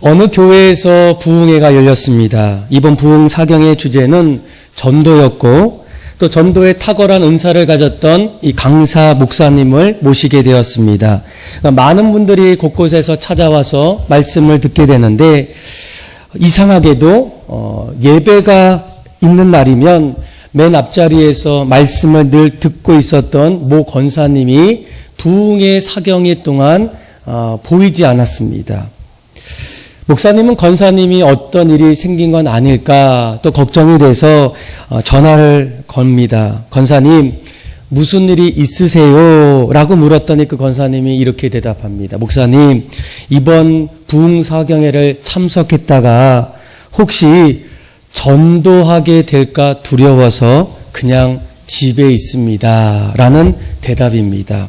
어느 교회에서 부흥회가 열렸습니다. 이번 부흥 사경의 주제는 전도였고 또 전도에 탁월한 은사를 가졌던 이 강사 목사님을 모시게 되었습니다. 많은 분들이 곳곳에서 찾아와서 말씀을 듣게 되는데 이상하게도 예배가 있는 날이면 맨 앞자리에서 말씀을 늘 듣고 있었던 모 권사님이 부흥회 사경회 동안 보이지 않았습니다. 목사님은 권사님이 어떤 일이 생긴 건 아닐까 또 걱정이 돼서 전화를 겁니다. 권사님, 무슨 일이 있으세요? 라고 물었더니 그 권사님이 이렇게 대답합니다. 목사님, 이번 부흥사경회를 참석했다가 혹시 전도하게 될까 두려워서 그냥 집에 있습니다. 라는 대답입니다.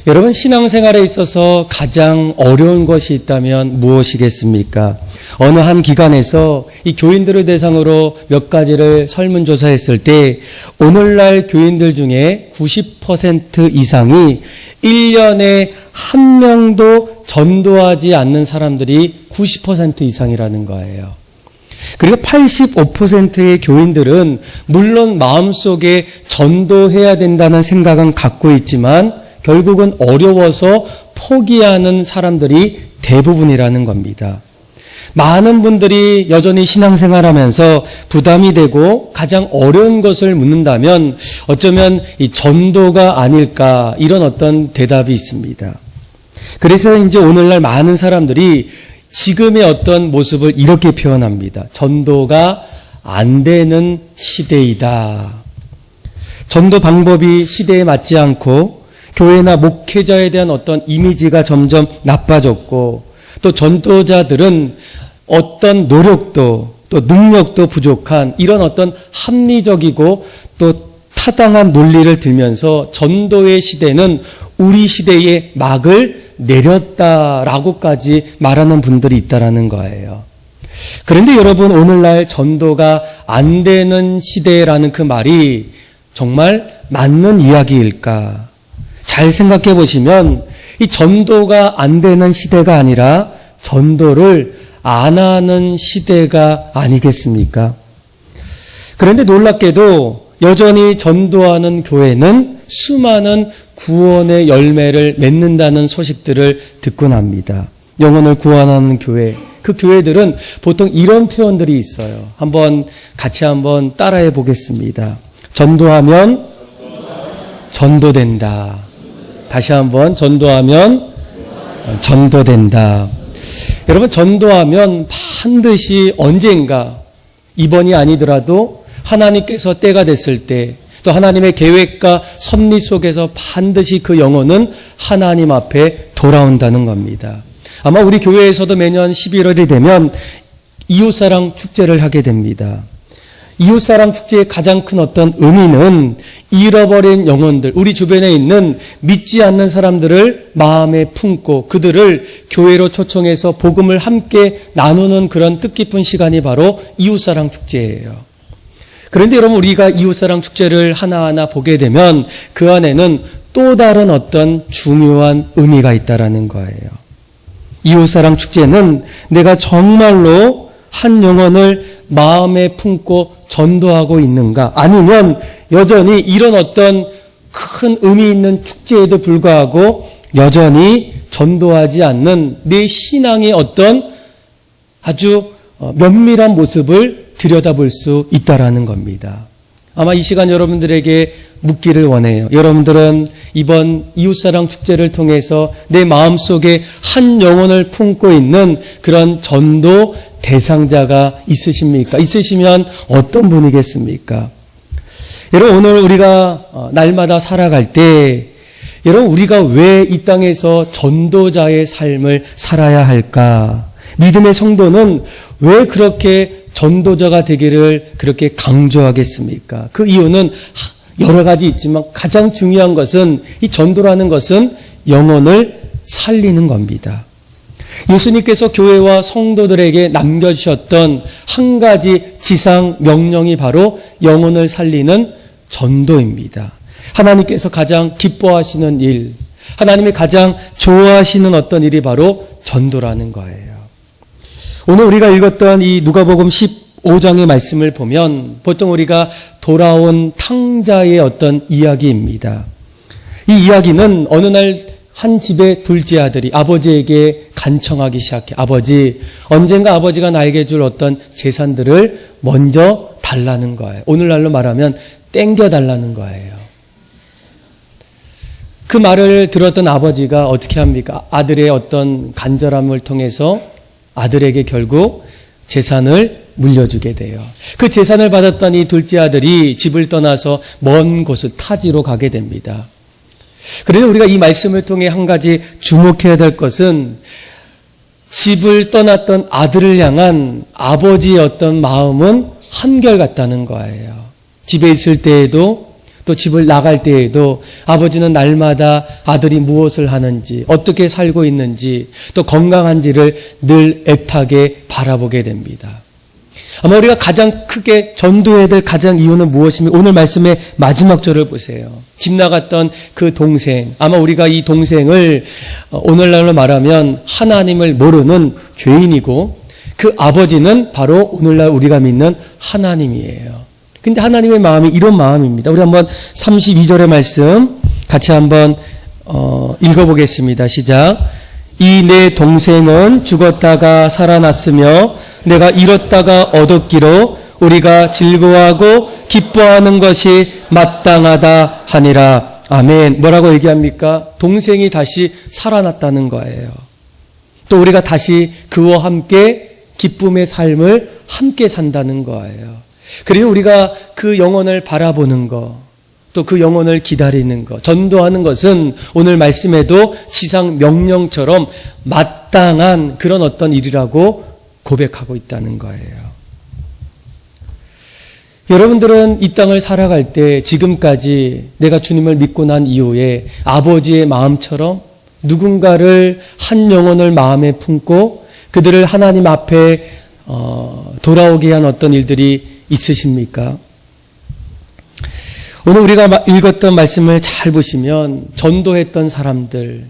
여러분, 신앙생활에 있어서 가장 어려운 것이 있다면 무엇이겠습니까? 어느 한 기관에서 이 교인들을 대상으로 몇 가지를 설문조사했을 때 오늘날 교인들 중에 90% 이상이 1년에 한 명도 전도하지 않는 사람들이 90% 이상이라는 거예요. 그리고 85%의 교인들은 물론 마음속에 전도해야 된다는 생각은 갖고 있지만 결국은 어려워서 포기하는 사람들이 대부분이라는 겁니다. 많은 분들이 여전히 신앙생활하면서 부담이 되고 가장 어려운 것을 묻는다면 어쩌면 이 전도가 아닐까 이런 어떤 대답이 있습니다. 그래서 이제 오늘날 많은 사람들이 지금의 어떤 모습을 이렇게 표현합니다. 전도가 안 되는 시대이다. 전도 방법이 시대에 맞지 않고 교회나 목회자에 대한 어떤 이미지가 점점 나빠졌고 또 전도자들은 어떤 노력도 또 능력도 부족한 이런 어떤 합리적이고 또 타당한 논리를 들면서 전도의 시대는 우리 시대의 막을 내렸다라고까지 말하는 분들이 있다라는 거예요. 그런데 여러분, 오늘날 전도가 안 되는 시대라는 그 말이 정말 맞는 이야기일까? 잘 생각해 보시면 이 전도가 안 되는 시대가 아니라 전도를 안 하는 시대가 아니겠습니까? 그런데 놀랍게도 여전히 전도하는 교회는 수많은 구원의 열매를 맺는다는 소식들을 듣곤 합니다. 영혼을 구원하는 교회, 그 교회들은 보통 이런 표현들이 있어요. 같이 한번 따라해 보겠습니다. 전도하면 전도된다. 다시 한번 전도하면 전도된다. 여러분, 전도하면 반드시 언젠가 이번이 아니더라도 하나님께서 때가 됐을 때 또 하나님의 계획과 섭리 속에서 반드시 그 영혼은 하나님 앞에 돌아온다는 겁니다. 아마 우리 교회에서도 매년 11월이 되면 이웃사랑 축제를 하게 됩니다. 이웃사랑 축제의 가장 큰 어떤 의미는 잃어버린 영혼들, 우리 주변에 있는 믿지 않는 사람들을 마음에 품고 그들을 교회로 초청해서 복음을 함께 나누는 그런 뜻깊은 시간이 바로 이웃사랑 축제예요. 그런데 여러분, 우리가 이웃사랑 축제를 하나하나 보게 되면 그 안에는 또 다른 어떤 중요한 의미가 있다라는 거예요. 이웃사랑 축제는 내가 정말로 한 영혼을 마음에 품고 전도하고 있는가? 아니면 여전히 이런 어떤 큰 의미 있는 축제에도 불구하고 여전히 전도하지 않는 내 신앙의 어떤 아주 면밀한 모습을 들여다볼 수 있다라는 겁니다. 아마 이 시간 여러분들에게 묻기를 원해요. 여러분들은 이번 이웃사랑 축제를 통해서 내 마음속에 한 영혼을 품고 있는 그런 전도 대상자가 있으십니까? 있으시면 어떤 분이겠습니까? 여러분, 오늘 우리가 날마다 살아갈 때 여러분, 우리가 왜 이 땅에서 전도자의 삶을 살아야 할까? 믿음의 성도는 왜 그렇게 전도자가 되기를 그렇게 강조하겠습니까? 그 이유는 여러 가지 있지만 가장 중요한 것은 이 전도라는 것은 영혼을 살리는 겁니다. 예수님께서 교회와 성도들에게 남겨주셨던 한 가지 지상 명령이 바로 영혼을 살리는 전도입니다. 하나님께서 가장 기뻐하시는 일, 하나님이 가장 좋아하시는 어떤 일이 바로 전도라는 거예요. 오늘 우리가 읽었던 이 누가복음 15장의 말씀을 보면 보통 우리가 돌아온 탕자의 어떤 이야기입니다. 이 이야기는 어느 날 한 집의 둘째 아들이 아버지에게 간청하기 시작해. 아버지, 언젠가 아버지가 나에게 줄 어떤 재산들을 먼저 달라는 거예요. 오늘날로 말하면 땡겨 달라는 거예요. 그 말을 들었던 아버지가 어떻게 합니까? 아들의 어떤 간절함을 통해서 아들에게 결국 재산을 물려주게 돼요. 그 재산을 받았던 이 둘째 아들이 집을 떠나서 먼 곳을 타지로 가게 됩니다. 그래서 우리가 이 말씀을 통해 한 가지 주목해야 될 것은 집을 떠났던 아들을 향한 아버지의 어떤 마음은 한결같다는 거예요. 집에 있을 때에도 또 집을 나갈 때에도 아버지는 날마다 아들이 무엇을 하는지, 어떻게 살고 있는지, 또 건강한지를 늘 애타게 바라보게 됩니다. 아마 우리가 가장 크게 전도해야 될 가장 이유는 무엇이며 오늘 말씀의 마지막 절을 보세요. 집 나갔던 그 동생, 아마 우리가 이 동생을 오늘날로 말하면 하나님을 모르는 죄인이고 그 아버지는 바로 오늘날 우리가 믿는 하나님이에요. 근데 하나님의 마음이 이런 마음입니다. 우리 한번 32절의 말씀 같이 한번 읽어보겠습니다. 시작. 이 내 동생은 죽었다가 살아났으며 내가 잃었다가 얻었기로 우리가 즐거워하고 기뻐하는 것이 마땅하다 하니라. 아멘. 뭐라고 얘기합니까? 동생이 다시 살아났다는 거예요. 또 우리가 다시 그와 함께 기쁨의 삶을 함께 산다는 거예요. 그리고 우리가 그 영혼을 바라보는 것, 또 그 영혼을 기다리는 것, 전도하는 것은 오늘 말씀에도 지상 명령처럼 마땅한 그런 어떤 일이라고 고백하고 있다는 거예요. 여러분들은 이 땅을 살아갈 때 지금까지 내가 주님을 믿고 난 이후에 아버지의 마음처럼 누군가를 한 영혼을 마음에 품고 그들을 하나님 앞에 돌아오게 한 어떤 일들이 있으십니까? 오늘 우리가 읽었던 말씀을 잘 보시면 전도했던 사람들,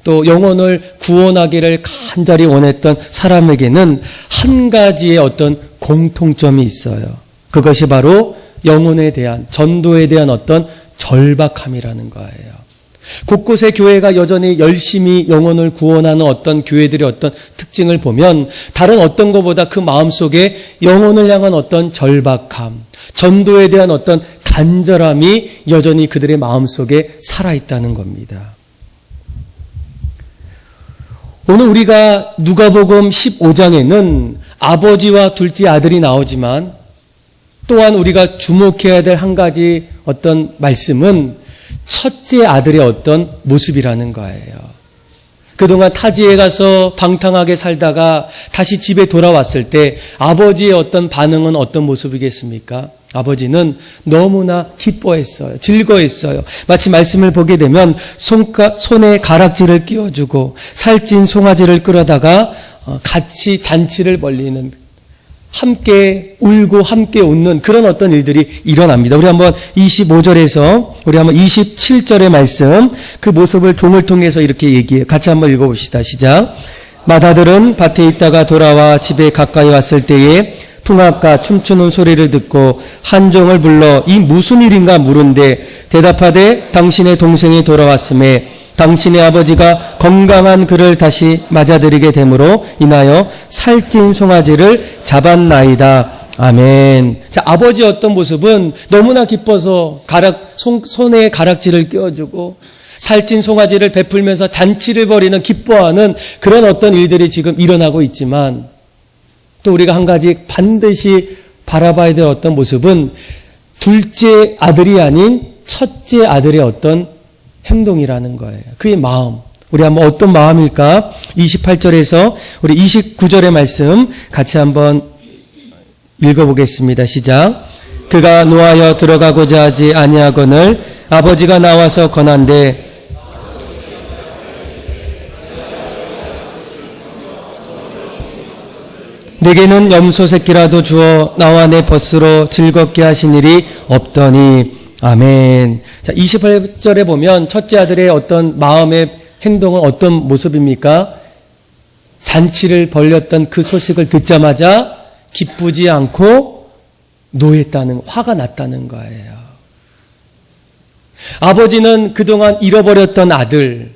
또 영혼을 구원하기를 간절히 원했던 사람에게는 한 가지의 어떤 공통점이 있어요. 그것이 바로 영혼에 대한, 전도에 대한 어떤 절박함이라는 거예요. 곳곳에 교회가 여전히 열심히 영혼을 구원하는 어떤 교회들의 어떤 특징을 보면 다른 어떤 것보다 그 마음속에 영혼을 향한 어떤 절박함, 전도에 대한 어떤 간절함이 여전히 그들의 마음속에 살아있다는 겁니다. 오늘 우리가 누가복음 15장에는 아버지와 둘째 아들이 나오지만 또한 우리가 주목해야 될 한 가지 어떤 말씀은 첫째 아들의 어떤 모습이라는 거예요. 그동안 타지에 가서 방탕하게 살다가 다시 집에 돌아왔을 때 아버지의 어떤 반응은 어떤 모습이겠습니까? 아버지는 너무나 기뻐했어요. 즐거워했어요. 마치 말씀을 보게 되면 손에 가락지를 끼워주고 살찐 송아지를 끌어다가 같이 잔치를 벌리는, 함께 울고 함께 웃는 그런 어떤 일들이 일어납니다. 우리 한번 25절에서 우리 한번 27절의 말씀, 그 모습을 종을 통해서 이렇게 얘기해요. 같이 한번 읽어봅시다. 시작. 맏아들은 밭에 있다가 돌아와 집에 가까이 왔을 때에 풍악과 춤추는 소리를 듣고 한 종을 불러 이 무슨 일인가 물은데 대답하되 당신의 동생이 돌아왔음에 당신의 아버지가 건강한 그를 다시 맞아들이게 되므로 인하여 살찐 송아지를 잡았나이다. 아멘. 자, 아버지의 어떤 모습은 너무나 기뻐서 손에 가락지를 끼워주고 살찐 송아지를 베풀면서 잔치를 벌이는, 기뻐하는 그런 어떤 일들이 지금 일어나고 있지만 또 우리가 한 가지 반드시 바라봐야 될 어떤 모습은 둘째 아들이 아닌 첫째 아들의 어떤 행동이라는 거예요. 그의 마음. 우리 한번 어떤 마음일까? 28절에서 우리 29절의 말씀 같이 한번 읽어보겠습니다. 시작. 그가 노하여 들어가고자 하지 아니하거늘 아버지가 나와서 권한대 내게는 염소 새끼라도 주어 나와 내 벗으로 즐겁게 하신 일이 없더니. 아멘. 자, 28절에 보면 첫째 아들의 어떤 마음의 행동은 어떤 모습입니까? 잔치를 벌였던 그 소식을 듣자마자 기쁘지 않고 노했다는, 화가 났다는 거예요. 아버지는 그동안 잃어버렸던 아들,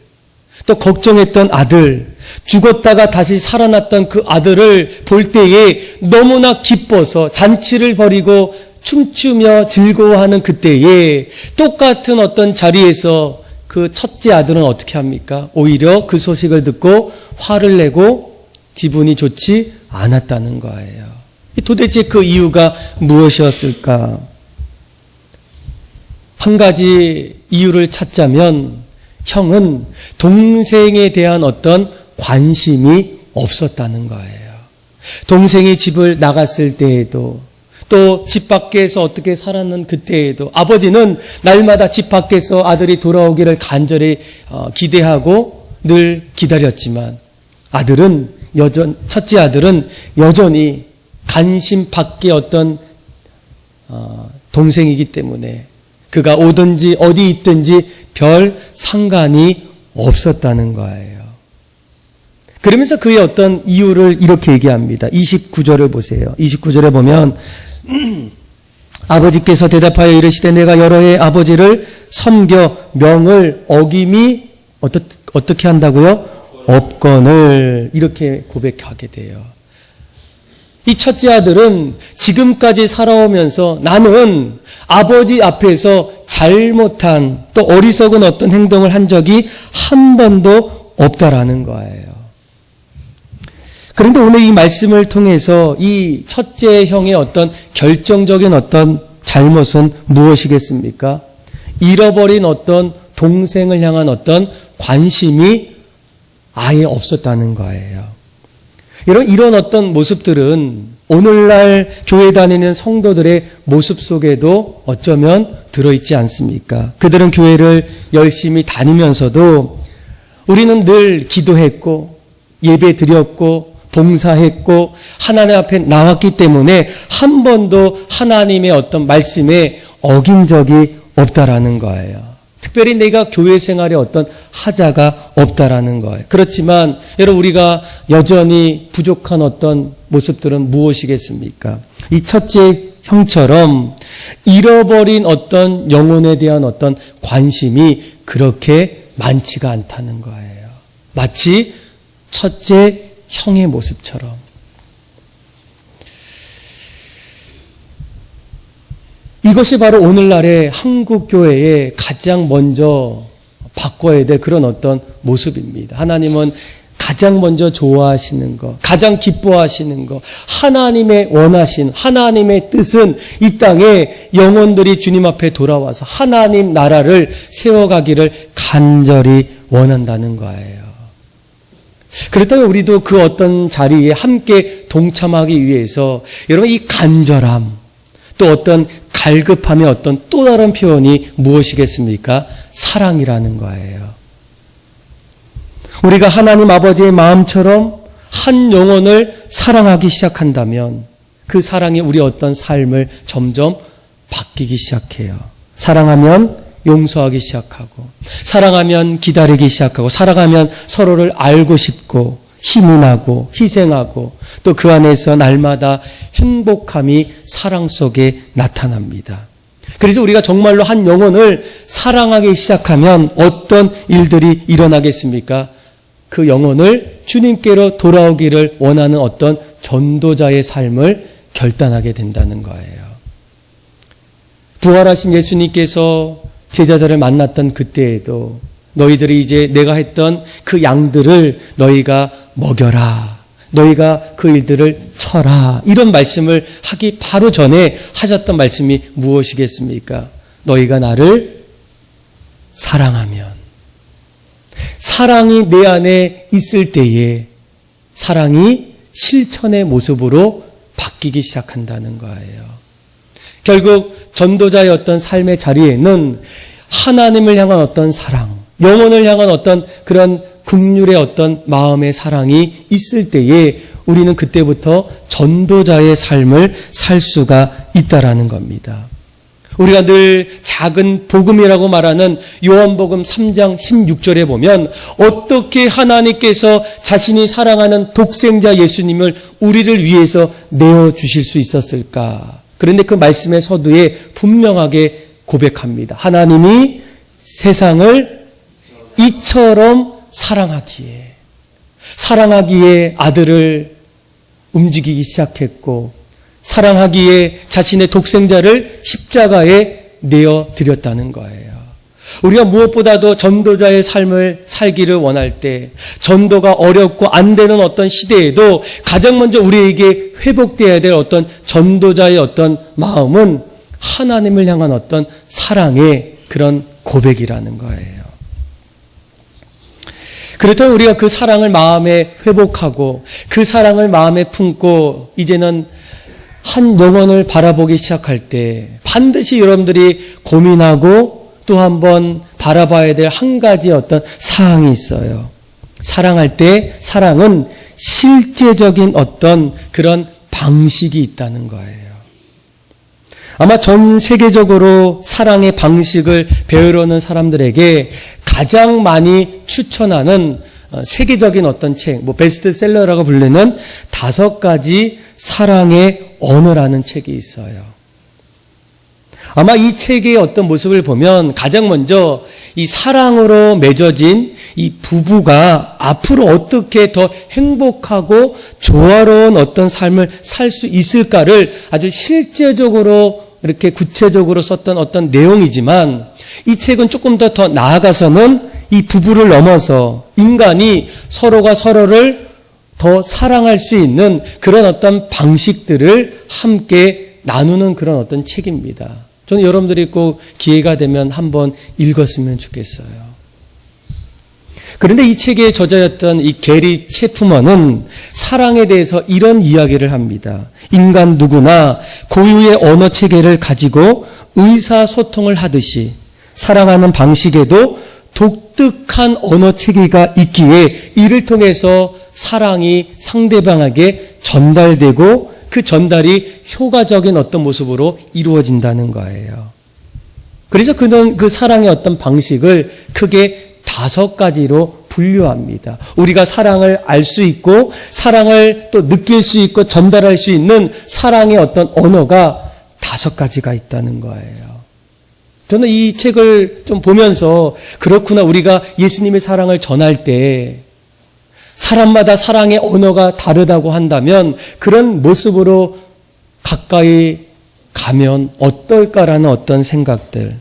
또 걱정했던 아들, 죽었다가 다시 살아났던 그 아들을 볼 때에 너무나 기뻐서 잔치를 벌이고 춤추며 즐거워하는 그때에 똑같은 어떤 자리에서 그 첫째 아들은 어떻게 합니까? 오히려 그 소식을 듣고 화를 내고 기분이 좋지 않았다는 거예요. 도대체 그 이유가 무엇이었을까? 한 가지 이유를 찾자면 형은 동생에 대한 어떤 관심이 없었다는 거예요. 동생이 집을 나갔을 때에도 또 집 밖에서 어떻게 살았는 그때에도 아버지는 날마다 집 밖에서 아들이 돌아오기를 간절히 기대하고 늘 기다렸지만 첫째 아들은 여전히 관심 밖의 어떤 동생이기 때문에 그가 오든지 어디 있든지 별 상관이 없었다는 거예요. 그러면서 그의 어떤 이유를 이렇게 얘기합니다. 29절을 보세요. 29절에 보면 아버지께서 대답하여 이르시되 내가 여러 해 아버지를 섬겨 명을 어김이 어떻게 한다고요? 없거늘 이렇게 고백하게 돼요. 이 첫째 아들은 지금까지 살아오면서 나는 아버지 앞에서 잘못한 또 어리석은 어떤 행동을 한 적이 한 번도 없다라는 거예요. 그런데 오늘 이 말씀을 통해서 이 첫째 형의 어떤 결정적인 어떤 잘못은 무엇이겠습니까? 잃어버린 어떤 동생을 향한 어떤 관심이 아예 없었다는 거예요. 여러분, 이런 어떤 모습들은 오늘날 교회 다니는 성도들의 모습 속에도 어쩌면 들어있지 않습니까? 그들은 교회를 열심히 다니면서도 우리는 늘 기도했고 예배 드렸고 봉사했고 하나님 앞에 나왔기 때문에 한 번도 하나님의 어떤 말씀에 어긴 적이 없다라는 거예요. 특별히 내가 교회 생활에 어떤 하자가 없다라는 거예요. 그렇지만 여러분, 우리가 여전히 부족한 어떤 모습들은 무엇이겠습니까? 이 첫째 형처럼 잃어버린 어떤 영혼에 대한 어떤 관심이 그렇게 많지가 않다는 거예요. 마치 첫째 형의 모습처럼. 이것이 바로 오늘날의 한국교회에 가장 먼저 바꿔야 될 그런 어떤 모습입니다. 하나님은 가장 먼저 좋아하시는 것, 가장 기뻐하시는 것, 하나님의 원하신 하나님의 뜻은 이 땅에 영혼들이 주님 앞에 돌아와서 하나님 나라를 세워가기를 간절히 원한다는 거예요. 그렇다면 우리도 그 어떤 자리에 함께 동참하기 위해서 여러분, 이 간절함 또 어떤 갈급함의 어떤 또 다른 표현이 무엇이겠습니까? 사랑이라는 거예요. 우리가 하나님 아버지의 마음처럼 한 영혼을 사랑하기 시작한다면 그 사랑이 우리 어떤 삶을 점점 바뀌기 시작해요. 사랑하면 용서하기 시작하고, 사랑하면 기다리기 시작하고, 사랑하면 서로를 알고 싶고 힘이 나고 희생하고 또 그 안에서 날마다 행복함이 사랑 속에 나타납니다. 그래서 우리가 정말로 한 영혼을 사랑하기 시작하면 어떤 일들이 일어나겠습니까? 그 영혼을 주님께로 돌아오기를 원하는 어떤 전도자의 삶을 결단하게 된다는 거예요. 부활하신 예수님께서 제자들을 만났던 그때에도 너희들이 이제 내가 했던 그 양들을 너희가 먹여라. 너희가 그 일들을 쳐라. 이런 말씀을 하기 바로 전에 하셨던 말씀이 무엇이겠습니까? 너희가 나를 사랑하면, 사랑이 내 안에 있을 때에 사랑이 실천의 모습으로 바뀌기 시작한다는 거예요. 결국 전도자의 어떤 삶의 자리에는 하나님을 향한 어떤 사랑, 영혼을 향한 어떤 그런 긍휼의 어떤 마음의 사랑이 있을 때에 우리는 그때부터 전도자의 삶을 살 수가 있다라는 겁니다. 우리가 늘 작은 복음이라고 말하는 요한복음 3장 16절에 보면 어떻게 하나님께서 자신이 사랑하는 독생자 예수님을 우리를 위해서 내어주실 수 있었을까? 그런데 그 말씀의 서두에 분명하게 고백합니다. 하나님이 세상을 이처럼 사랑하기에 아들을 움직이기 시작했고, 사랑하기에 자신의 독생자를 십자가에 내어드렸다는 거예요. 우리가 무엇보다도 전도자의 삶을 살기를 원할 때, 전도가 어렵고 안 되는 어떤 시대에도 가장 먼저 우리에게 회복되어야 될 어떤 전도자의 어떤 마음은 하나님을 향한 어떤 사랑의 그런 고백이라는 거예요. 그렇다면 우리가 그 사랑을 마음에 회복하고 그 사랑을 마음에 품고 이제는 한 영혼을 바라보기 시작할 때 반드시 여러분들이 고민하고 또 한번 바라봐야 될 한 가지 어떤 사항이 있어요. 사랑할 때 사랑은 실제적인 어떤 그런 방식이 있다는 거예요. 아마 전 세계적으로 사랑의 방식을 배우려는 사람들에게 가장 많이 추천하는 세계적인 어떤 책, 베스트셀러라고 불리는 5가지 사랑의 언어라는 책이 있어요. 아마 이 책의 어떤 모습을 보면 가장 먼저 이 사랑으로 맺어진 이 부부가 앞으로 어떻게 더 행복하고 조화로운 어떤 삶을 살 수 있을까를 아주 실제적으로 이렇게 구체적으로 썼던 어떤 내용이지만, 이 책은 조금 더 나아가서는 이 부부를 넘어서 인간이 서로가 서로를 더 사랑할 수 있는 그런 어떤 방식들을 함께 나누는 그런 어떤 책입니다. 저는 여러분들이 꼭 기회가 되면 한번 읽었으면 좋겠어요. 그런데 이 책의 저자였던 이 게리 체프먼은 사랑에 대해서 이런 이야기를 합니다. 인간 누구나 고유의 언어 체계를 가지고 의사소통을 하듯이 사랑하는 방식에도 독특한 언어 체계가 있기에 이를 통해서 사랑이 상대방에게 전달되고 그 전달이 효과적인 어떤 모습으로 이루어진다는 거예요. 그래서 그는 그 사랑의 어떤 방식을 크게 5가지로 분류합니다. 우리가 사랑을 알 수 있고 사랑을 또 느낄 수 있고 전달할 수 있는 사랑의 어떤 언어가 5가지가 있다는 거예요. 저는 이 책을 좀 보면서 그렇구나, 우리가 예수님의 사랑을 전할 때 사람마다 사랑의 언어가 다르다고 한다면 그런 모습으로 가까이 가면 어떨까라는 어떤 생각들.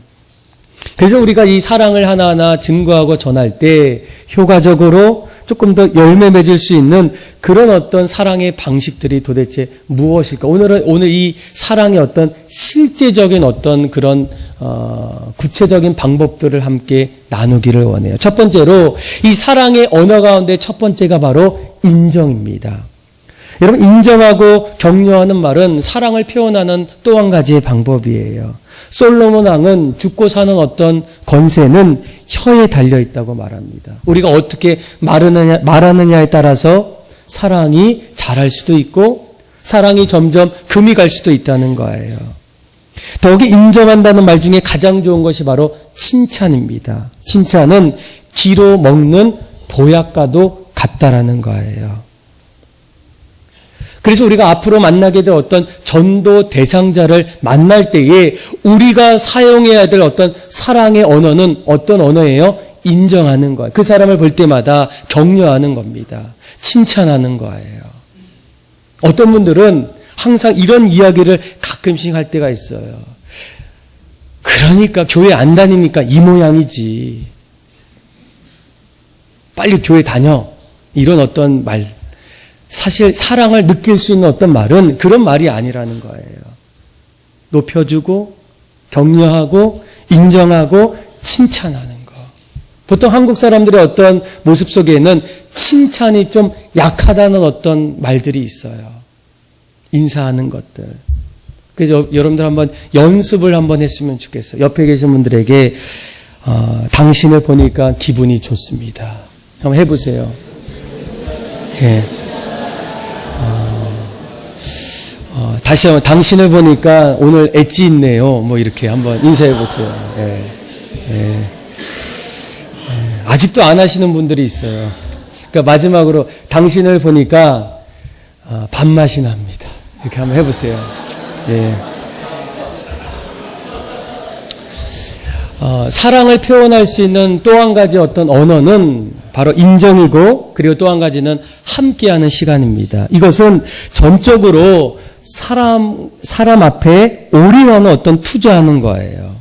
그래서 우리가 이 사랑을 하나하나 증거하고 전할 때 효과적으로 조금 더 열매 맺을 수 있는 그런 어떤 사랑의 방식들이 도대체 무엇일까? 오늘 이 사랑의 어떤 실제적인 어떤 그런 구체적인 방법들을 함께 나누기를 원해요. 첫 번째로 이 사랑의 언어 가운데 첫 번째가 바로 인정입니다. 여러분, 인정하고 격려하는 말은 사랑을 표현하는 또 한 가지의 방법이에요. 솔로몬 왕은 죽고 사는 어떤 권세는 혀에 달려있다고 말합니다. 우리가 어떻게 말하느냐에 따라서 사랑이 자랄 수도 있고 사랑이 점점 금이 갈 수도 있다는 거예요. 더욱이 인정한다는 말 중에 가장 좋은 것이 바로 칭찬입니다. 칭찬은 기로 먹는 보약과도 같다라는 거예요. 그래서 우리가 앞으로 만나게 될 어떤 전도 대상자를 만날 때에 우리가 사용해야 될 어떤 사랑의 언어는 어떤 언어예요? 인정하는 거예요. 그 사람을 볼 때마다 격려하는 겁니다. 칭찬하는 거예요. 어떤 분들은 항상 이런 이야기를 가끔씩 할 때가 있어요. 그러니까 교회 안 다니니까 이 모양이지. 빨리 교회 다녀. 이런 어떤 말. 사실 사랑을 느낄 수 있는 어떤 말은 그런 말이 아니라는 거예요. 높여주고 격려하고 인정하고 칭찬하는 거. 보통 한국 사람들의 어떤 모습 속에는 칭찬이 좀 약하다는 어떤 말들이 있어요. 인사하는 것들. 그래서 여러분들 한번 연습을 한번 했으면 좋겠어요. 옆에 계신 분들에게 당신을 보니까 기분이 좋습니다. 한번 해보세요. 예. 다시 한번 당신을 보니까 오늘 엣지 있네요. 뭐 이렇게 한번 인사해 보세요. 예. 예. 아직도 안 하시는 분들이 있어요. 그러니까 마지막으로 당신을 보니까 밥맛이 납니다. 이렇게 한번 해보세요. 예. 사랑을 표현할 수 있는 또 한 가지 어떤 언어는 바로 인정이고, 그리고 또 한 가지는 함께하는 시간입니다. 이것은 전적으로 사람 앞에 올인하는 어떤 투자하는 거예요.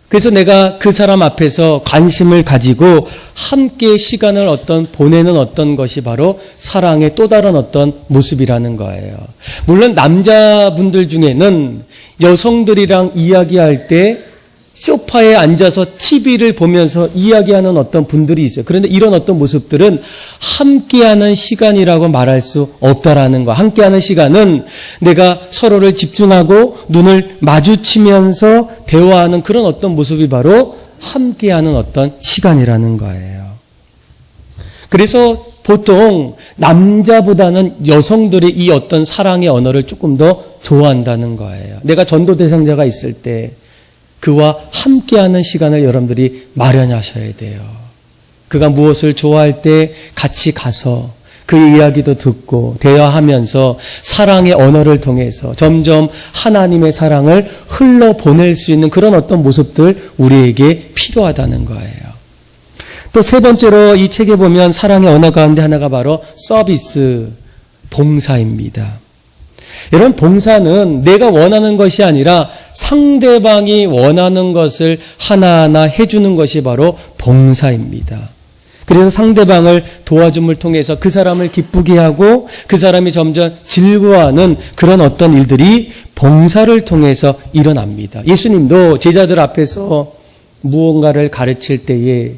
그래서 내가 그 사람 앞에서 관심을 가지고 함께 시간을 보내는 어떤 것이 바로 사랑의 또 다른 어떤 모습이라는 거예요. 물론 남자분들 중에는 여성들이랑 이야기할 때 소파에 앉아서 TV를 보면서 이야기하는 어떤 분들이 있어요. 그런데 이런 어떤 모습들은 함께하는 시간이라고 말할 수 없다라는 거. 함께하는 시간은 내가 서로를 집중하고 눈을 마주치면서 대화하는 그런 어떤 모습이 바로 함께하는 어떤 시간이라는 거예요. 그래서 보통 남자보다는 여성들이 이 어떤 사랑의 언어를 조금 더 좋아한다는 거예요. 내가 전도 대상자가 있을 때 그와 함께하는 시간을 여러분들이 마련하셔야 돼요. 그가 무엇을 좋아할 때 같이 가서 그 이야기도 듣고 대화하면서 사랑의 언어를 통해서 점점 하나님의 사랑을 흘러보낼 수 있는 그런 어떤 모습들 우리에게 필요하다는 거예요. 또 세 번째로 이 책에 보면 사랑의 언어 가운데 하나가 바로 서비스, 봉사입니다. 여러분, 봉사는 내가 원하는 것이 아니라 상대방이 원하는 것을 하나하나 해주는 것이 바로 봉사입니다. 그래서 상대방을 도와줌을 통해서 그 사람을 기쁘게 하고 그 사람이 점점 즐거워하는 그런 어떤 일들이 봉사를 통해서 일어납니다. 예수님도 제자들 앞에서 무언가를 가르칠 때에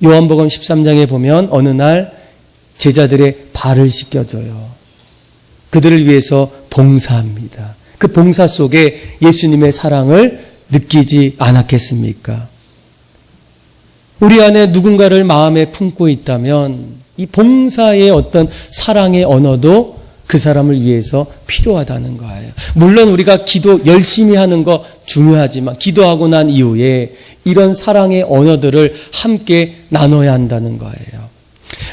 요한복음 13장에 보면 어느 날 제자들의 발을 씻겨줘요. 그들을 위해서 봉사합니다. 그 봉사 속에 예수님의 사랑을 느끼지 않았겠습니까? 우리 안에 누군가를 마음에 품고 있다면 이 봉사의 어떤 사랑의 언어도 그 사람을 위해서 필요하다는 거예요. 물론 우리가 기도 열심히 하는 거 중요하지만 기도하고 난 이후에 이런 사랑의 언어들을 함께 나눠야 한다는 거예요.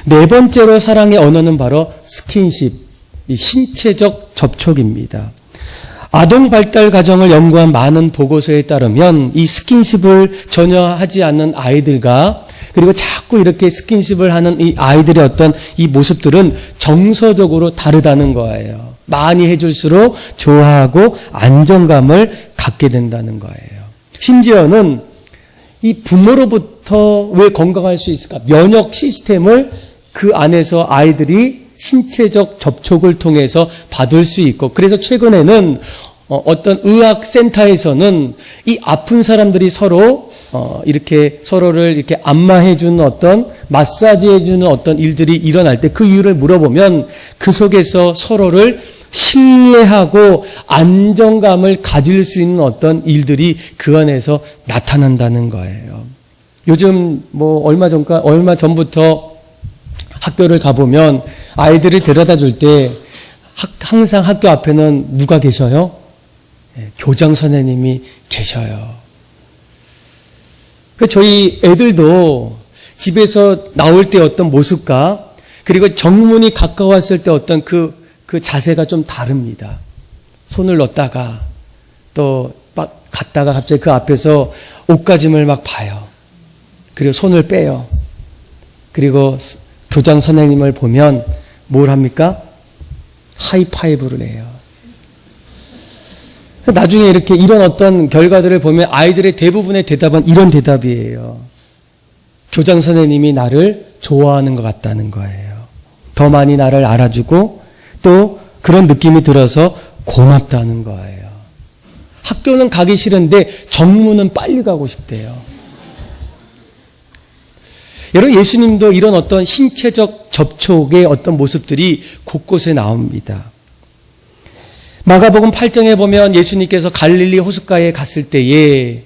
네 번째로 사랑의 언어는 바로 스킨십, 이 신체적 접촉입니다. 아동 발달 과정을 연구한 많은 보고서에 따르면 이 스킨십을 전혀 하지 않는 아이들과 그리고 자꾸 이렇게 스킨십을 하는 이 아이들의 어떤 이 모습들은 정서적으로 다르다는 거예요. 많이 해줄수록 좋아하고 안정감을 갖게 된다는 거예요. 심지어는 이 부모로부터 왜 건강할 수 있을까? 면역 시스템을 그 안에서 아이들이 신체적 접촉을 통해서 받을 수 있고, 그래서 최근에는 어떤 의학센터에서는 이 아픈 사람들이 이렇게 서로를 이렇게 안마해주는 어떤 마사지해주는 어떤 일들이 일어날 때 그 이유를 물어보면 그 속에서 서로를 신뢰하고 안정감을 가질 수 있는 어떤 일들이 그 안에서 나타난다는 거예요. 요즘 얼마 전부터 학교를 가보면 아이들을 데려다 줄 때 항상 학교 앞에는 누가 계셔요? 교장 선생님이 계셔요. 저희 애들도 집에서 나올 때 어떤 모습과 그리고 정문이 가까웠을 때 어떤 그 자세가 좀 다릅니다. 손을 넣었다가 또 막 갔다가 갑자기 그 앞에서 옷가짐을 막 봐요. 그리고 손을 빼요. 그리고 교장 선생님을 보면 뭘 합니까? 하이파이브를 해요. 나중에 이렇게 이런 어떤 결과들을 보면 아이들의 대부분의 대답은 이런 대답이에요. 교장 선생님이 나를 좋아하는 것 같다는 거예요. 더 많이 나를 알아주고 또 그런 느낌이 들어서 고맙다는 거예요. 학교는 가기 싫은데 정문은 빨리 가고 싶대요. 여러분, 예수님도 이런 어떤 신체적 접촉의 어떤 모습들이 곳곳에 나옵니다. 마가복음 8장에 보면 예수님께서 갈릴리 호숫가에 갔을 때에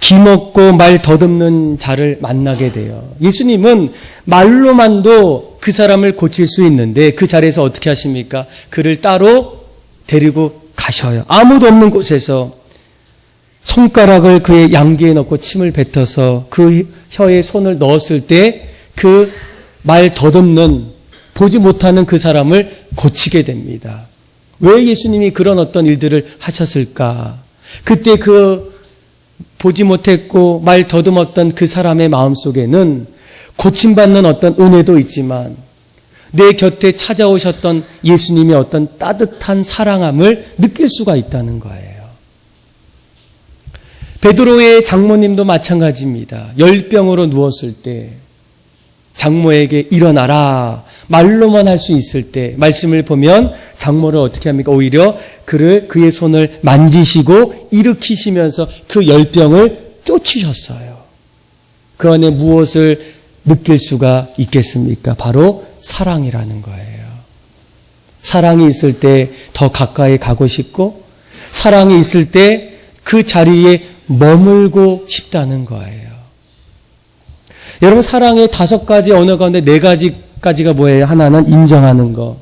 기먹고 말 더듬는 자를 만나게 돼요. 예수님은 말로만도 그 사람을 고칠 수 있는데 그 자리에서 어떻게 하십니까? 그를 따로 데리고 가셔요. 아무도 없는 곳에서 손가락을 그의 양귀에 넣고 침을 뱉어서 그 혀에 손을 넣었을 때 그 말 더듬는 보지 못하는 그 사람을 고치게 됩니다. 왜 예수님이 그런 어떤 일들을 하셨을까? 그때 그 보지 못했고 말 더듬었던 그 사람의 마음속에는 고침받는 어떤 은혜도 있지만 내 곁에 찾아오셨던 예수님의 어떤 따뜻한 사랑함을 느낄 수가 있다는 거예요. 베드로의 장모님도 마찬가지입니다. 열병으로 누웠을 때 장모에게 일어나라 말로만 할 수 있을 때 말씀을 보면 장모를 어떻게 합니까? 오히려 그의 손을 만지시고 일으키시면서 그 열병을 쫓으셨어요. 그 안에 무엇을 느낄 수가 있겠습니까? 바로 사랑이라는 거예요. 사랑이 있을 때 더 가까이 가고 싶고 사랑이 있을 때 그 자리에 머물고 싶다는 거예요. 여러분 사랑의 5가지 언어 가운데 4가지가 뭐예요? 하나는 인정하는 거,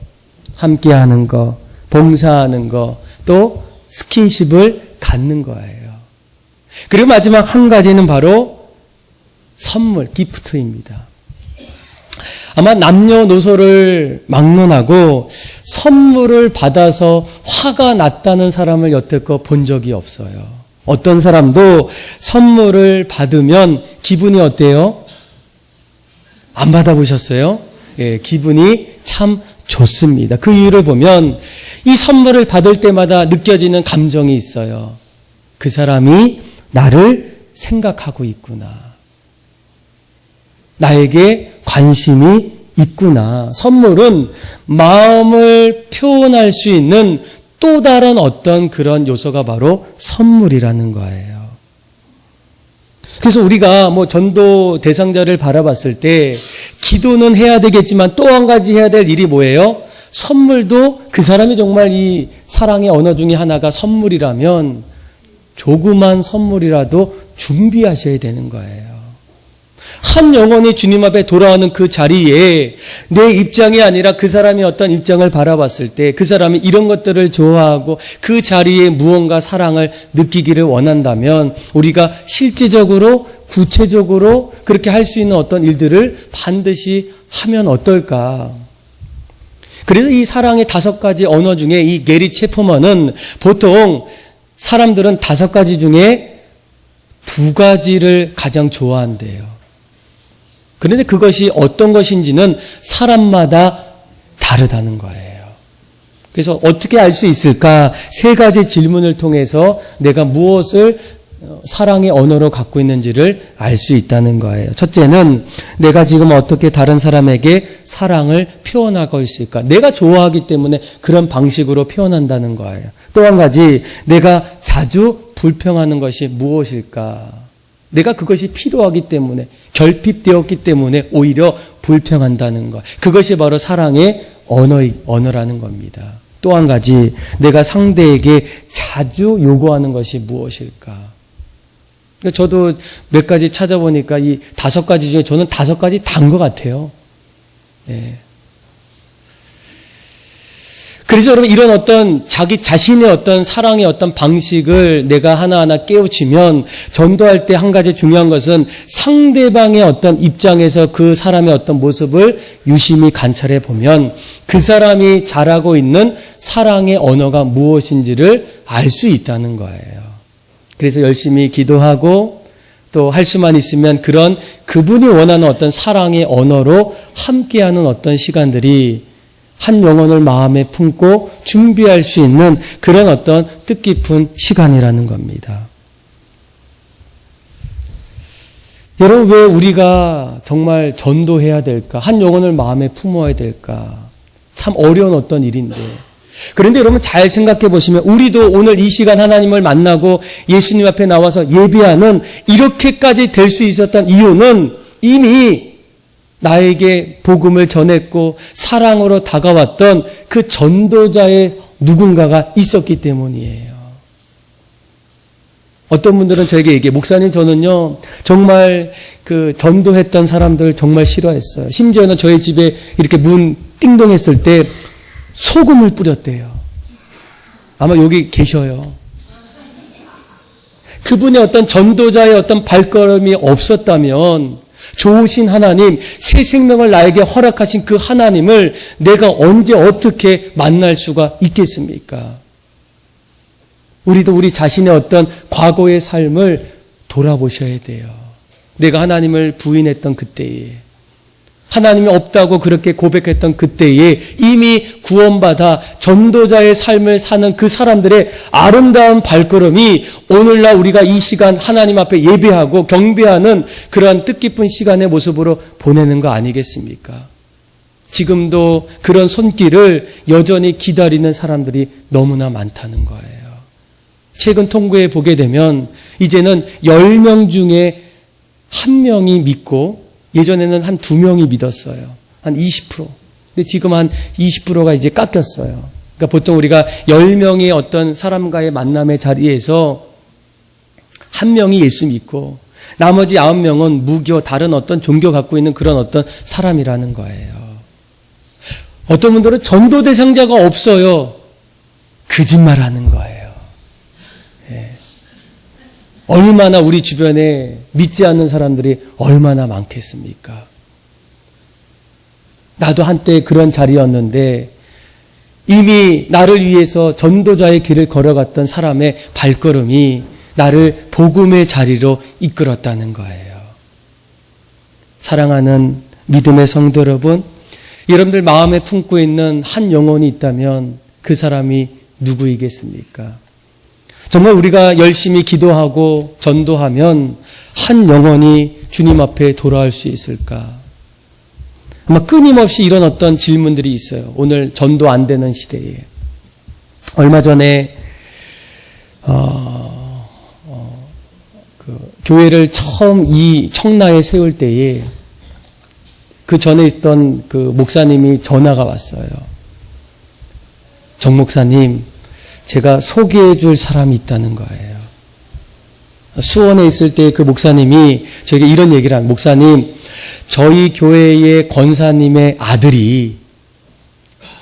함께하는 거, 봉사하는 거, 또 스킨십을 갖는 거예요. 그리고 마지막 한 가지는 바로 선물, 기프트입니다. 아마 남녀노소를 막론하고 선물을 받아서 화가 났다는 사람을 여태껏 본 적이 없어요. 어떤 사람도 선물을 받으면 기분이 어때요? 안 받아보셨어요? 예, 기분이 참 좋습니다. 그 이유를 보면 이 선물을 받을 때마다 느껴지는 감정이 있어요. 그 사람이 나를 생각하고 있구나. 나에게 관심이 있구나. 선물은 마음을 표현할 수 있는 또 다른 어떤 그런 요소가 바로 선물이라는 거예요. 그래서 우리가 전도 대상자를 바라봤을 때 기도는 해야 되겠지만 또 한 가지 해야 될 일이 뭐예요? 선물도 그 사람이 정말 이 사랑의 언어 중에 하나가 선물이라면 조그만 선물이라도 준비하셔야 되는 거예요. 한 영혼이 주님 앞에 돌아오는 그 자리에 내 입장이 아니라 그 사람이 어떤 입장을 바라봤을 때 그 사람이 이런 것들을 좋아하고 그 자리에 무언가 사랑을 느끼기를 원한다면 우리가 실질적으로 구체적으로 그렇게 할 수 있는 어떤 일들을 반드시 하면 어떨까? 그래서 이 사랑의 5가지 언어 중에 이 게리 체프먼은 보통 사람들은 5가지 중에 2가지를 가장 좋아한대요. 그런데 그것이 어떤 것인지는 사람마다 다르다는 거예요. 그래서 어떻게 알 수 있을까? 3가지 질문을 통해서 내가 무엇을 사랑의 언어로 갖고 있는지를 알 수 있다는 거예요. 첫째는 내가 지금 어떻게 다른 사람에게 사랑을 표현하고 있을까? 내가 좋아하기 때문에 그런 방식으로 표현한다는 거예요. 또 한 가지, 내가 자주 불평하는 것이 무엇일까? 내가 그것이 필요하기 때문에 결핍되었기 때문에 오히려 불평한다는 것. 그것이 바로 사랑의 언어라는 겁니다. 또 한 가지, 내가 상대에게 자주 요구하는 것이 무엇일까? 저도 몇 가지 찾아보니까 이 5가지 중에 저는 5가지 다인 것 같아요. 네. 그래서 여러분 이런 어떤 자기 자신의 어떤 사랑의 어떤 방식을 내가 하나하나 깨우치면 전도할 때 한 가지 중요한 것은 상대방의 어떤 입장에서 그 사람의 어떤 모습을 유심히 관찰해 보면 그 사람이 잘하고 있는 사랑의 언어가 무엇인지를 알 수 있다는 거예요. 그래서 열심히 기도하고 또 할 수만 있으면 그런 그분이 원하는 어떤 사랑의 언어로 함께하는 어떤 시간들이 한 영혼을 마음에 품고 준비할 수 있는 그런 어떤 뜻깊은 시간이라는 겁니다. 여러분, 왜 우리가 정말 전도해야 될까? 한 영혼을 마음에 품어야 될까? 참 어려운 어떤 일인데. 그런데 여러분 잘 생각해 보시면 우리도 오늘 이 시간 하나님을 만나고 예수님 앞에 나와서 예배하는 이렇게까지 될 수 있었던 이유는 이미 나에게 복음을 전했고 사랑으로 다가왔던 그 전도자의 누군가가 있었기 때문이에요. 어떤 분들은 저에게 얘기해요. 목사님, 저는요 정말 그 전도했던 사람들 정말 싫어했어요. 심지어는 저희 집에 이렇게 문 띵동했을 때 소금을 뿌렸대요. 아마 여기 계셔요. 그분의 어떤 전도자의 어떤 발걸음이 없었다면 좋으신 하나님, 새 생명을 나에게 허락하신 그 하나님을 내가 언제 어떻게 만날 수가 있겠습니까? 우리도 우리 자신의 어떤 과거의 삶을 돌아보셔야 돼요. 내가 하나님을 부인했던 그때에, 하나님이 없다고 그렇게 고백했던 그때에 이미 구원받아 전도자의 삶을 사는 그 사람들의 아름다운 발걸음이 오늘날 우리가 이 시간 하나님 앞에 예배하고 경배하는 그러한 뜻깊은 시간의 모습으로 보내는 거 아니겠습니까? 지금도 그런 손길을 여전히 기다리는 사람들이 너무나 많다는 거예요. 최근 통계에 보게 되면 이제는 10명 중에 1명이 믿고, 예전에는 한 2명이 믿었어요. 한 20%. 근데 지금 한 20%가 이제 깎였어요. 그러니까 보통 우리가 10명의 어떤 사람과의 만남의 자리에서 1명이 예수 믿고 나머지 9명은 무교, 다른 어떤 종교 갖고 있는 그런 어떤 사람이라는 거예요. 어떤 분들은 전도 대상자가 없어요. 거짓말하는 거예요. 얼마나 우리 주변에 믿지 않는 사람들이 얼마나 많겠습니까? 나도 한때 그런 자리였는데 이미 나를 위해서 전도자의 길을 걸어갔던 사람의 발걸음이 나를 복음의 자리로 이끌었다는 거예요. 사랑하는 믿음의 성도 여러분, 여러분들 마음에 품고 있는 한 영혼이 있다면 그 사람이 누구이겠습니까? 정말 우리가 열심히 기도하고 전도하면 한 영혼이 주님 앞에 돌아올 수 있을까? 아마 끊임없이 이런 어떤 질문들이 있어요. 오늘 전도 안 되는 시대에. 얼마 전에 교회를 처음 이 청라에 세울 때에 그 전에 있던 그 목사님이 전화가 왔어요. 정 목사님, 제가 소개해 줄 사람이 있다는 거예요. 수원에 있을 때 그 목사님이 저에게 이런 얘기를 한, 목사님, 저희 교회의 권사님의 아들이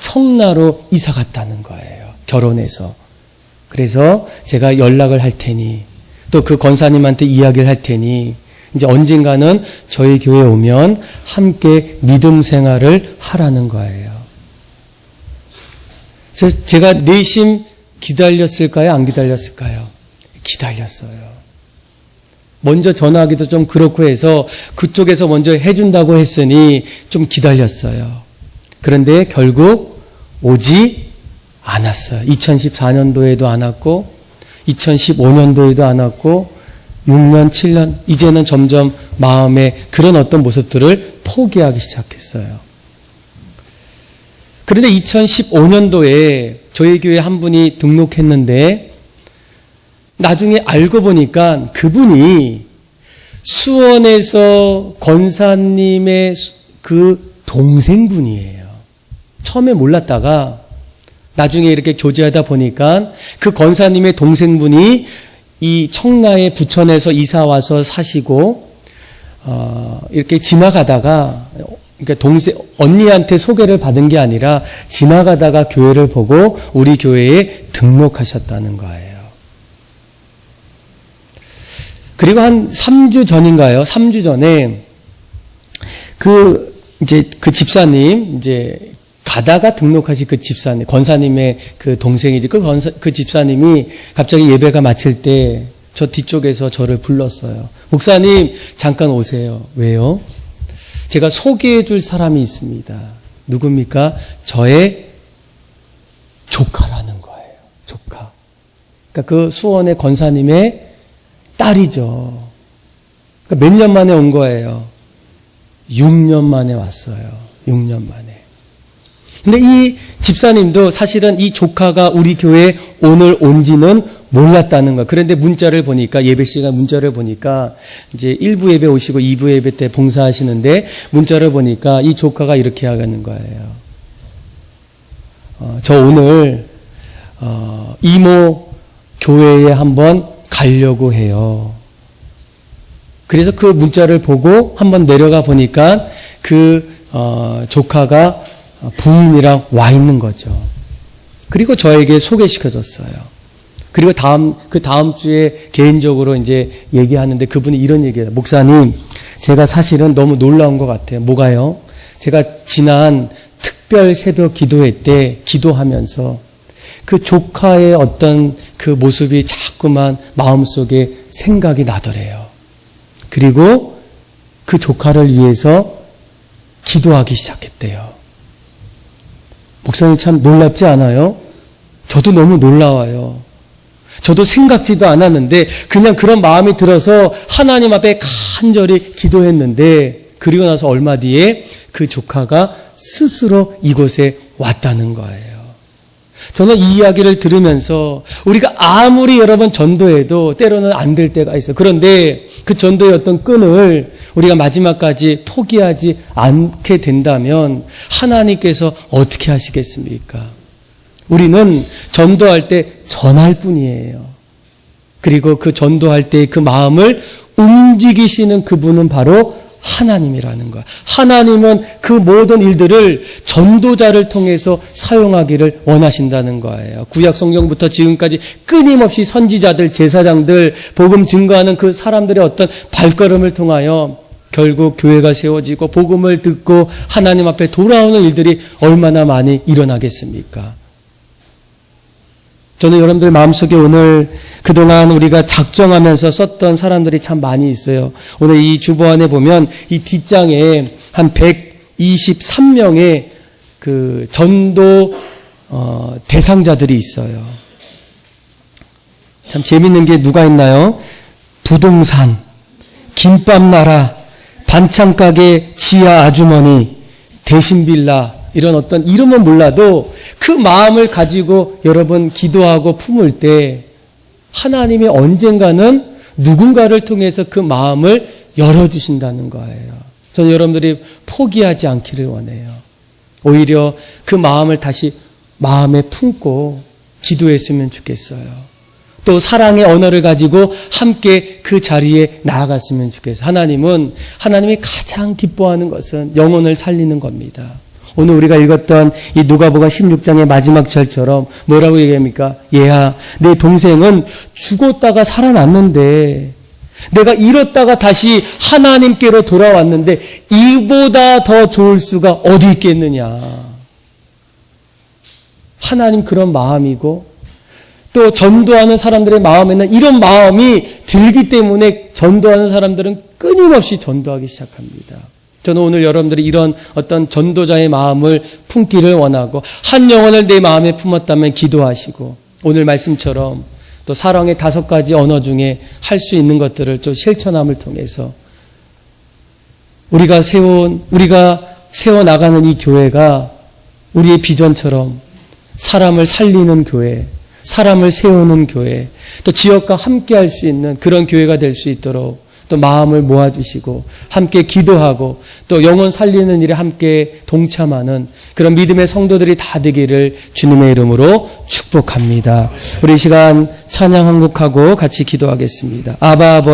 청라로 이사 갔다는 거예요. 결혼해서. 그래서 제가 연락을 할 테니, 또 그 권사님한테 이야기를 할 테니, 이제 언젠가는 저희 교회에 오면 함께 믿음 생활을 하라는 거예요. 그래서 제가 내심 기다렸을까요? 안 기다렸을까요? 기다렸어요. 먼저 전화하기도 좀 그렇고 해서 그쪽에서 먼저 해준다고 했으니 좀 기다렸어요. 그런데 결국 오지 않았어요. 2014년도에도 안 왔고 2015년도에도 안 왔고 6년, 7년, 이제는 점점 마음에 그런 어떤 모습들을 포기하기 시작했어요. 그런데 2015년도에 저희 교회 한 분이 등록했는데 나중에 알고 보니까 그분이 수원에서 권사님의 그 동생분이에요. 처음에 몰랐다가 나중에 이렇게 교제하다 보니까 그 권사님의 동생분이 이 청라의 부천에서 이사 와서 사시고 이렇게 지나가다가, 그러니까 언니한테 소개를 받은 게 아니라 지나가다가 교회를 보고 우리 교회에 등록하셨다는 거예요. 그리고 한 3주 전인가요? 3주 전에 그 집사님, 이제 가다가 등록하신 그 집사님, 권사님의 그 동생이지, 그 집사님이 갑자기 예배가 마칠 때 저 뒤쪽에서 저를 불렀어요. 목사님, 잠깐 오세요. 왜요? 제가 소개해 줄 사람이 있습니다. 누굽니까? 저의 조카라는 거예요. 조카. 그러니까 그 수원의 권사님의 딸이죠. 그러니까 몇 년 만에 온 거예요. 6년 만에 왔어요. 6년 만에. 근데 이 집사님도 사실은 이 조카가 우리 교회에 오늘 온지는 몰랐다는 거. 그런데 문자를 보니까, 예배 시간 문자를 보니까 이제 1부 예배 오시고 2부 예배 때 봉사하시는데 문자를 보니까 이 조카가 이렇게 하는 거예요. 저 오늘 이모 교회에 한번 가려고 해요. 그래서 그 문자를 보고 한번 내려가 보니까 그 조카가 부인이랑 와 있는 거죠. 그리고 저에게 소개시켜줬어요. 그리고 그 다음 주에 개인적으로 이제 얘기하는데 그분이 이런 얘기해요. 목사님, 제가 사실은 너무 놀라운 것 같아요. 뭐가요? 제가 지난 특별 새벽 기도회 때 기도하면서 그 조카의 어떤 그 모습이 자꾸만 마음속에 생각이 나더래요. 그리고 그 조카를 위해서 기도하기 시작했대요. 목사님 참 놀랍지 않아요? 저도 너무 놀라워요. 저도 생각지도 않았는데 그냥 그런 마음이 들어서 하나님 앞에 간절히 기도했는데 그리고 나서 얼마 뒤에 그 조카가 스스로 이곳에 왔다는 거예요. 저는 이 이야기를 들으면서 우리가 아무리 여러분 전도해도 때로는 안 될 때가 있어요. 그런데 그 전도의 어떤 끈을 우리가 마지막까지 포기하지 않게 된다면 하나님께서 어떻게 하시겠습니까? 우리는 전도할 때 전할 뿐이에요. 그리고 그 전도할 때 그 마음을 움직이시는 그분은 바로 하나님이라는 거야. 하나님은 그 모든 일들을 전도자를 통해서 사용하기를 원하신다는 거예요. 구약 성경부터 지금까지 끊임없이 선지자들, 제사장들, 복음 증거하는 그 사람들의 어떤 발걸음을 통하여 결국 교회가 세워지고 복음을 듣고 하나님 앞에 돌아오는 일들이 얼마나 많이 일어나겠습니까? 저는 여러분들 마음속에 오늘 그동안 우리가 작정하면서 썼던 사람들이 참 많이 있어요. 오늘 이 주보안에 보면 이 뒷장에 한 123명의 그 전도 대상자들이 있어요. 참 재밌는 게 누가 있나요? 부동산, 김밥나라, 반찬가게 지하 아주머니, 대신빌라, 이런 어떤 이름은 몰라도 그 마음을 가지고 여러분 기도하고 품을 때 하나님이 언젠가는 누군가를 통해서 그 마음을 열어주신다는 거예요. 저는 여러분들이 포기하지 않기를 원해요. 오히려 그 마음을 다시 마음에 품고 기도했으면 좋겠어요. 또 사랑의 언어를 가지고 함께 그 자리에 나아갔으면 좋겠어요. 하나님이 가장 기뻐하는 것은 영혼을 살리는 겁니다. 오늘 우리가 읽었던 이 누가복음 16장의 마지막 절처럼 뭐라고 얘기합니까? 얘야, 내 동생은 죽었다가 살아났는데 내가 잃었다가 다시 하나님께로 돌아왔는데 이보다 더 좋을 수가 어디 있겠느냐. 하나님 그런 마음이고 또 전도하는 사람들의 마음에는 이런 마음이 들기 때문에 전도하는 사람들은 끊임없이 전도하기 시작합니다. 저는 오늘 여러분들이 이런 어떤 전도자의 마음을 품기를 원하고 한 영혼을 내 마음에 품었다면 기도하시고 오늘 말씀처럼 또 사랑의 5가지 언어 중에 할 수 있는 것들을 좀 실천함을 통해서 우리가 세워나가는 이 교회가 우리의 비전처럼 사람을 살리는 교회, 사람을 세우는 교회, 또 지역과 함께 할 수 있는 그런 교회가 될 수 있도록 또 마음을 모아주시고 함께 기도하고 또 영혼 살리는 일에 함께 동참하는 그런 믿음의 성도들이 다 되기를 주님의 이름으로 축복합니다. 우리 이 시간 찬양 한 곡하고 같이 기도하겠습니다. 아바 아버지